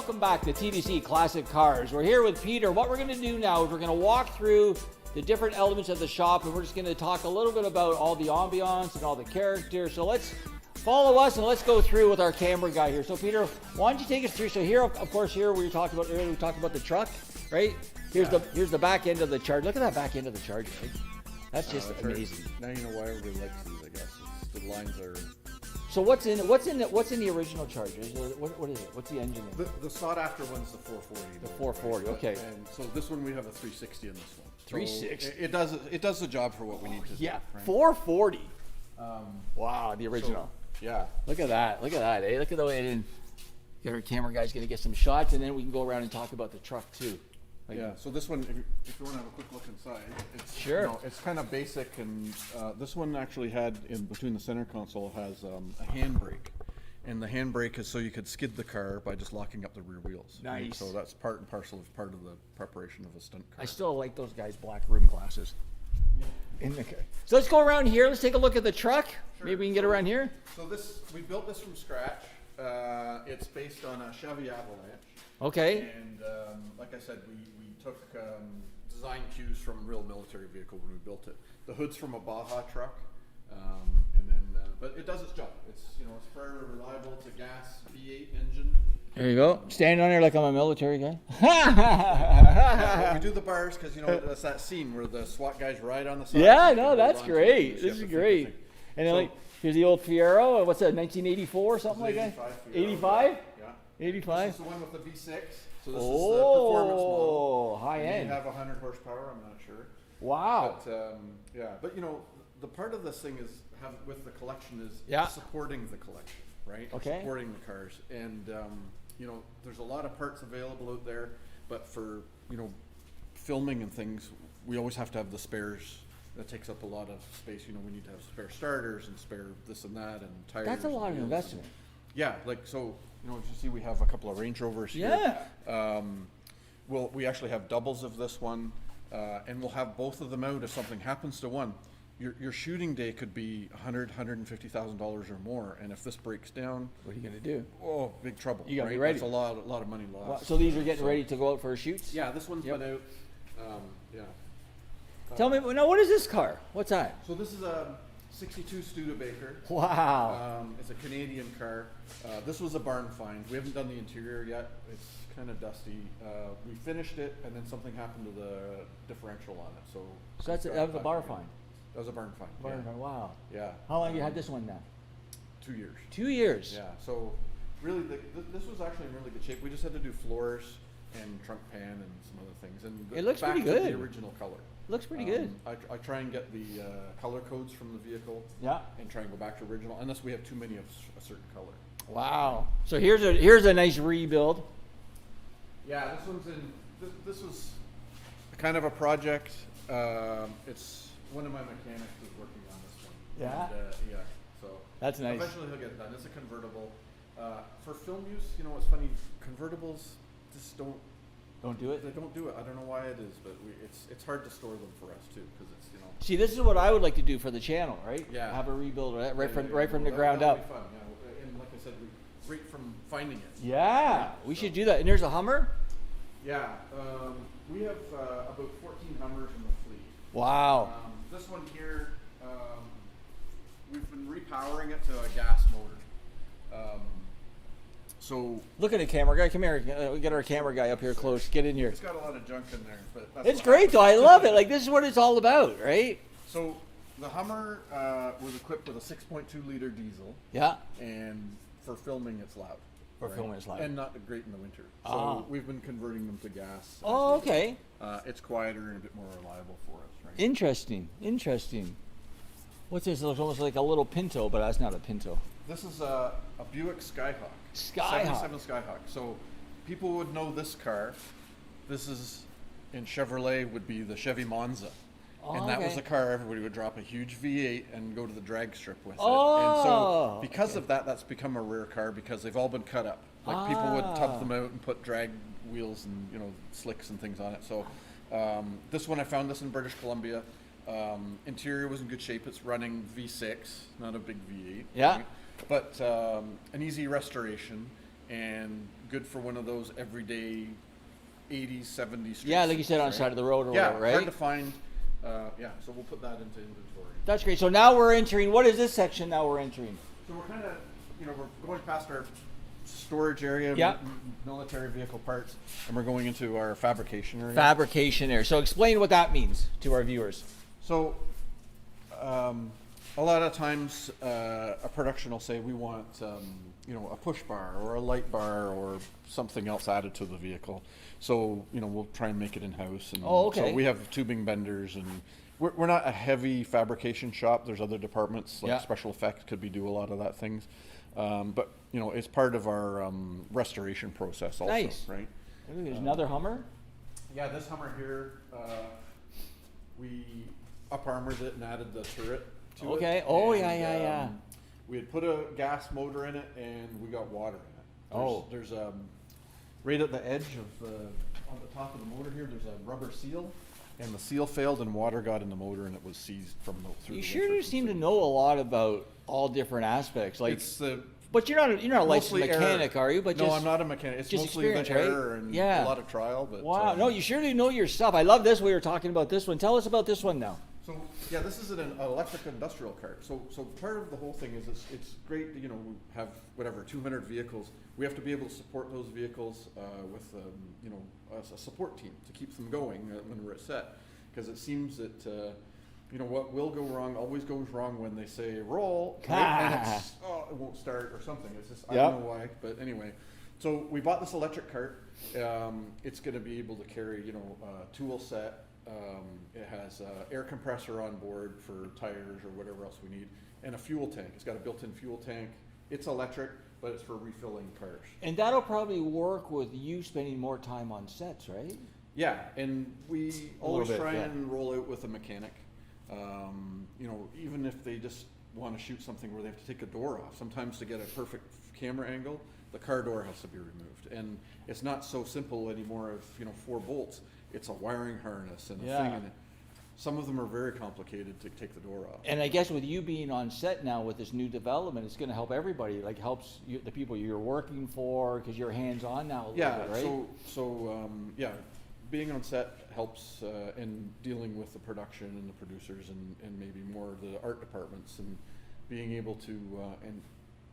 welcome back to TDC Classic Cars. We're here with Peter. What we're going to do now is we're going to walk through the different elements of the shop, and we're just going to talk a little bit about all the ambiance and all the character. So let's follow us and let's go through with our camera guy here. So Peter, why don't you take us through? So here, of course, here we talked about earlier, we talked about the truck, right? Here's the back end of the Charger. Look at that back end of the Charger, right? That's just amazing. Now you know why everybody likes these, I guess. The lines are. So what's in the original Charger? What is it? What's the engine in? The sought after one's the 440. The 440, right? Okay. And so this one we have a 360 in this one. 360. So it does the job for what we need to do. Yeah, right? 440. Wow, the original. So, yeah. Look at that. Look at that. Eh? Look at the way it in. Get our camera guy's gonna get some shots, and then we can go around and talk about the truck too. Yeah, so this one, if you want to have a quick look inside, it's sure. You know, it's kind of basic, and this one actually had in between the center console has a handbrake, and the handbrake is so you could skid the car by just locking up the rear wheels. Nice. Right? So that's part and parcel of part of the preparation of a stunt car. I still like those guys' black rim glasses. In the car. So let's go around here. Let's take a look at the truck. Sure. Maybe we can get around here. So we built this from scratch. It's based on a Chevy Avalanche. Okay. And like I said, we took design cues from a real military vehicle when we built it. The hood's from a Baja truck, and then but it does its job. It's it's very reliable. It's a gas V8 engine. There you go. Standing on there like I'm a military guy. Yeah, we do the bars because that's that scene where the SWAT guys ride on the side. Yeah, no, that's great. This is great. And then like here's the old Fiero. What's that? 1984 or something like that. 85. Yeah. 85. This is the one with the V6. So this is the performance model. High end. You have 100 horsepower. I'm not sure. Wow. But but the part of this thing is with the collection is supporting the collection, right? Okay. Supporting the cars, and there's a lot of parts available out there, but for filming and things, we always have to have the spares. That takes up a lot of space. We need to have spare starters and spare this and that and tires. That's a lot of investment. Yeah, like so. As you see, we have a couple of Range Rovers here. Yeah. We actually have doubles of this one, and we'll have both of them out if something happens to one. Your shooting day could be $150,000 or more, and if this breaks down, what are you gonna do? Oh, big trouble! You gotta right? be ready. That's a lot of money lost. Wow. So these are getting ready to go out for shoots. Yeah, this one's been out. Yeah. Tell me now, what is this car? What's that? So this is a '62 Studebaker. Wow. It's a Canadian car. This was a barn find. We haven't done the interior yet. It's kind of dusty. We finished it, and then something happened to the differential on it. So that was a barn find. That was a barn find. Barn find. Wow. Yeah. How long have you had this one now? 2 years. 2 years. Yeah. So really, this was actually in really good shape. We just had to do floors and trunk pan and some other things. And it looks back pretty to good. The original color. Looks pretty good. I try and get the color codes from the vehicle. Yeah. And try and go back to original, unless we have too many of a certain color. Wow. So here's a nice rebuild. Yeah, this one's in. This was kind of a project. It's one of my mechanics is working on this one. Yeah. And, yeah. So that's nice. Eventually he'll get it done. It's a convertible. For film use, it's funny. Convertibles just don't do it. They don't do it. I don't know why it is, but it's hard to store them for us too, because it's See, this is what I would like to do for the channel, right? Yeah. Have a rebuild right from the ground up. That'd be fun. And like I said, right from finding it. Yeah, we should do that. And there's a Hummer. Yeah, we have about 14 Hummers in the fleet. Wow. This one here, we've been repowering it to a gas motor. So look at the camera guy. Come here. We get our camera guy up here close. Get in here. It's got a lot of junk in there, but that's it's great though. I love it. Like this is what it's all about, right? So the Hummer was equipped with a 6.2 liter diesel. Yeah. And for filming, it's loud. For filming, it's loud. And not great in the winter. So we've been converting them to gas. Oh, okay. It's quieter and a bit more reliable for us, right? Interesting. What's this? It looks almost like a little Pinto, but that's not a Pinto. This is a Buick Skyhawk. 77 Skyhawk. So people would know this car. This is in Chevrolet would be the Chevy Monza. And that was a car everybody would drop a huge V8 and go to the drag strip with it. And so because of that, that's become a rare car because they've all been cut up. Like people would tub them out and put drag wheels and slicks and things on it. So this one, I found this in British Columbia. Interior was in good shape. It's running V6, not a big V8. Yeah. Right? But an easy restoration. and good for one of those everyday 80s, 70s streets. Yeah, like you said, on the side of the road or whatever, right? Hard to find. Yeah, so we'll put that into inventory. That's great. So now we're entering, what is this section now we're entering? So we're kind of, we're going past our storage area, military vehicle parts, and we're going into our fabrication area. Fabrication area. So explain what that means to our viewers. So a lot of times a production will say we want a push bar or a light bar or something else added to the vehicle. So we'll try and make it in-house. And so we have tubing benders, and we're not a heavy fabrication shop. There's other departments like special effects could be do a lot of that things. But it's part of our restoration process also, right? There's another Hummer. Yeah, this Hummer here, we up-armored it and added the turret to it. Okay. We had put a gas motor in it, and we got water in it. There's right at the edge of on the top of the motor here, there's a rubber seal, and the seal failed, and water got in the motor, and it was seized from through. You sure do seem to know a lot about all different aspects. Like it's the. But you're not a licensed mechanic, are you? But no, I'm not a mechanic. It's mostly the error and a lot of trial. But wow, no, you sure do know your stuff. I love this. We were talking about this one. Tell us about this one now. So yeah, this is an electric industrial cart. So part of the whole thing is it's great. We have 200 vehicles. We have to be able to support those vehicles with a support team to keep them going when we're at set, because it seems that. What will go wrong always goes wrong when they say roll, and it won't start or something. It's just, I don't know why, but anyway. So we bought this electric cart. It's going to be able to carry, a tool set. It has an air compressor on board for tires or whatever else we need, and a fuel tank. It's got a built-in fuel tank. It's electric, but it's for refilling cars. And that'll probably work with you spending more time on sets, right? Yeah, and we always try and roll out with a mechanic. Even if they just want to shoot something where they have to take a door off, sometimes to get a perfect camera angle, the car door has to be removed. And it's not so simple anymore of, 4 bolts. It's a wiring harness and a thing. And some of them are very complicated to take the door off. And I guess with you being on set now with this new development, it's going to help everybody. Like helps the people you're working for, because you're hands-on now a little bit, right? So being on set helps in dealing with the production and the producers and maybe more the art departments, and being able to and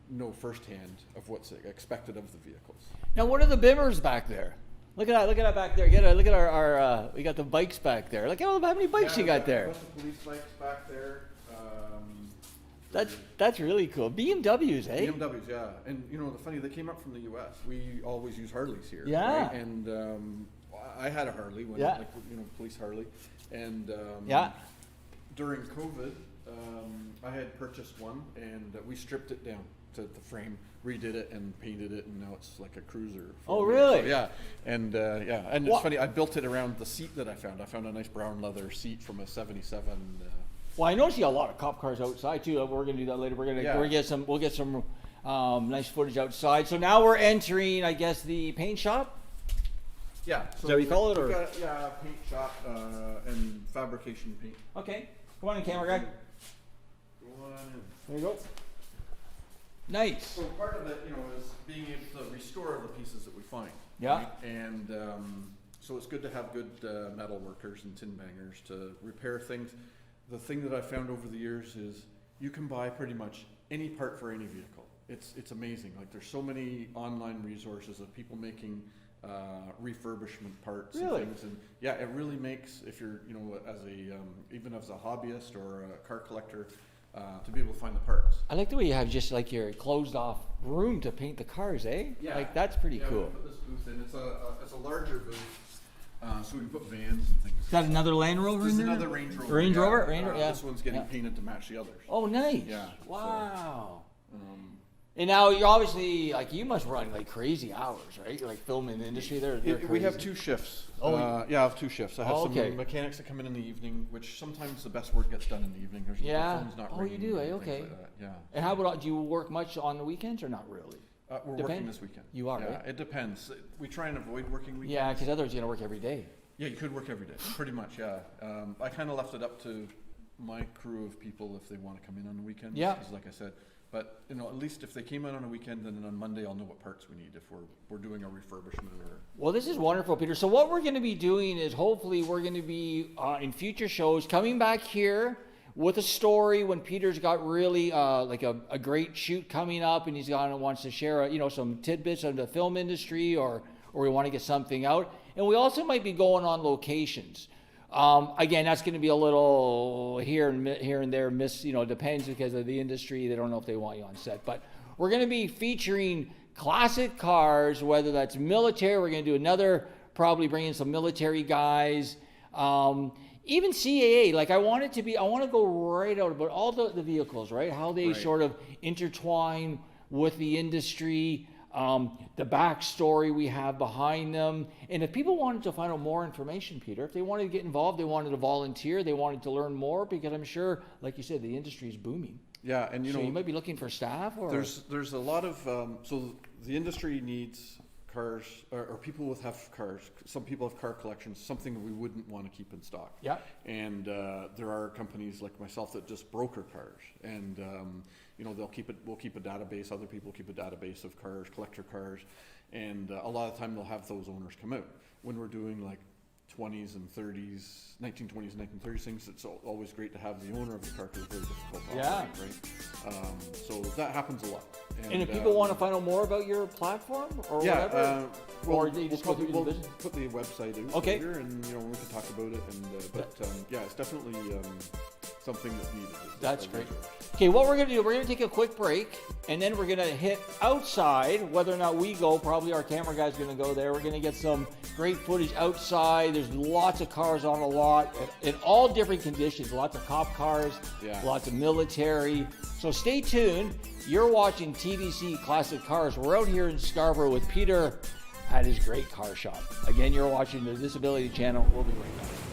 know firsthand of what's expected of the vehicles. Now, what are the bimmers back there? Look at that back there. Look at our we got the bikes back there. Look at how many bikes you got there. The police bikes back there. That's really cool. BMWs, eh? BMWs, yeah. And the funny, they came up from the U.S. We always use Harleys here. Yeah. Right? And I had a Harley when, police Harley, and during COVID, I had purchased one, and we stripped it down to the frame, redid it, and painted it, and now it's like a cruiser. Oh, really? So, yeah, and and it's funny. I built it around the seat that I found. I found a nice brown leather seat from a '77. Well, I noticed a lot of cop cars outside too. We're gonna do that later. We'll get some nice footage outside. So now we're entering, I guess, the paint shop. Yeah. So is that what you call it, or? Paint shop and fabrication paint. Okay. Come on in, camera guy. Go on in. There you go. Nice. So part of it, is being able to restore the pieces that we find. Yeah. Right? And so it's good to have good metal workers and tin bangers to repair things. The thing that I found over the years is you can buy pretty much any part for any vehicle. It's amazing. Like there's so many online resources of people making refurbishment parts and things, and it really makes, if you're as a even as a hobbyist or a car collector, to be able to find the parts. I like the way you have just like your closed off room to paint the cars, eh? Yeah, like that's pretty cool. We put this booth in. It's a larger booth, so we can put vans and things. Is that another Land Rover in there? Another Range Rover. Range Rover, yeah. This one's getting painted to match the others. Oh, nice. Yeah. Wow. So, and now you obviously, you must run like crazy hours, right? You're like filming the industry there. We have 2 shifts. I have 2 shifts. I have some mechanics that come in the evening, which sometimes the best work gets done in the evening. The phone's not ringing, you do, eh? Okay. Like that. Yeah. And how about, do you work much on the weekends or not really? We're working this weekend. You are, right? It depends. We try and avoid working weekends. Yeah, because otherwise you're going to work every day. Yeah, you could work every day, pretty much, yeah. I kind of left it up to my crew of people if they want to come in on the weekends. Yeah. Because like I said, But at least if they came in on a weekend, then on Monday I'll know what parts we need if we're doing a refurbishment or. Well, this is wonderful, Peter. So what we're going to be doing is hopefully we're going to be in future shows coming back here with a story when Peter's got really like a great shoot coming up and he's wants to share some tidbits of the film industry or we want to get something out. And we also might be going on locations. Again, that's going to be a little here and there depends because of the industry. They don't know if they want you on set, but we're going to be featuring classic cars, whether that's military. We're going to do probably bring in some military guys, even CAA. Like I want to go right out about all the vehicles, right? How they sort of intertwine with the industry. The backstory we have behind them. And if people wanted to find out more information, Peter, if they wanted to get involved, they wanted to volunteer, they wanted to learn more, because I'm sure, like you said, the industry is booming. Yeah, and so you might be looking for staff? Or? There's a lot of, so the industry needs cars, or people have cars. Some people have car collections, something we wouldn't want to keep in stock. Yeah. And there are companies like myself that just broker cars, and we'll keep a database. Other people keep a database of cars, collector cars, and a lot of the time they'll have those owners come out when we're doing like 20s and 30s, 1920s and 1930s things. It's always great to have the owner of the car because it's very difficult to operate, right? So that happens a lot. And if people want to find out more about your platform or whatever, we'll put the website out later, and we can talk about it. And it's definitely something that's needed. That's great. Okay, what we're going to do, we're going to take a quick break, and then we're going to hit outside. Whether or not we go, probably our camera guy's going to go there. We're going to get some great footage outside. There's lots of cars on a lot in all different conditions. Lots of cop cars, lots of military. So stay tuned. You're watching TDC Classic Cars. We're out here in Scarborough with Peter at his great car shop. Again, you're watching the Disability Channel. We'll be right back.